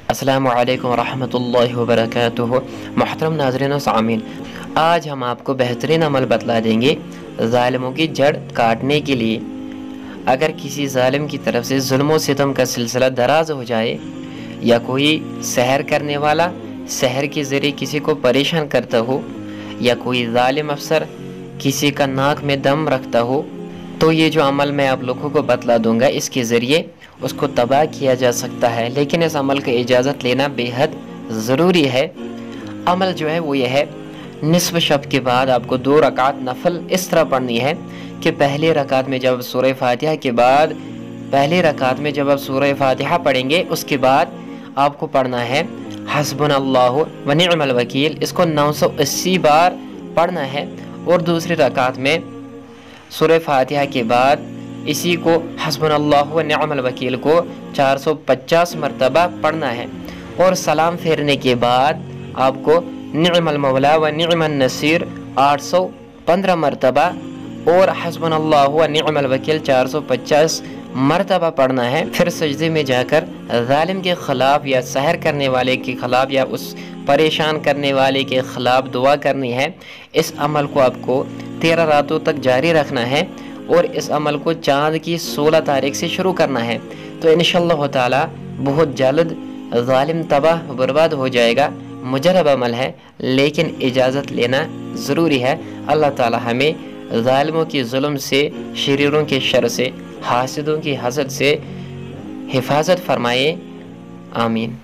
अस्सलामु अलैकुम रहमतुल्लाहि व बरकातुहू। मोहतरम नाज़रीन व सामीन, आज हम आपको बेहतरीन अमल बतला देंगे ज़ालिमों की जड़ काटने के लिए। अगर किसी ज़ालिम की तरफ से जुल्म व सितम का सिलसिला दराज हो जाए, या कोई सहर करने वाला सहर के ज़रिए किसी को परेशान करता हो, या कोई ज़ालिम अफसर किसी का नाक में दम रखता हो, तो ये जो अमल मैं आप लोगों को बतला दूंगा, इसके ज़रिए उसको तबाह किया जा सकता है। लेकिन इस अमल की इजाज़त लेना बेहद ज़रूरी है। अमल जो है वो ये है, निस्फ शब के बाद आपको 2 रकात नफल इस तरह पढ़नी है कि पहले रकात में जब सूरह फातिहा के बाद पहले रकात में जब आप सूरह फातिहा पढ़ेंगे, उसके बाद आपको पढ़ना है हस्बुनल्लाहु व निअमल वकील। इसको 980 बार पढ़ना है। और दूसरी रकात में सूरह फातिहा के बाद इसी को हस्बुनल्लाहु व निअमल वकील को 450 मरतबा पढ़ना है। और सलाम फेरने के बाद आपको निअमल मौला व निअमन नसीर 815 मरतबा और हस्बुनल्लाहु व निअमल वकील 450 मरतबा पढ़ना है। फिर सजदे में जाकर जालिम के ख़िलाफ़ या सहर करने वाले के ख़िलाफ़ या उस परेशान करने वाले के ख़िलाफ़ दुआ करनी है। इस अमल को आपको 13 रातों तक जारी रखना है और इस अमल को चाँद की 16 तारीख से शुरू करना है। तो इंशाअल्लाह ताला बहुत जल्द ज़ालिम तबाह बर्बाद हो जाएगा। मुजरब अमल है, लेकिन इजाज़त लेना ज़रूरी है। अल्लाह ताला हमें ज़ालिमों की जुल्म से, शरीरों के शर से, हासिदों की हसद से हिफाजत फरमाए। आमीन।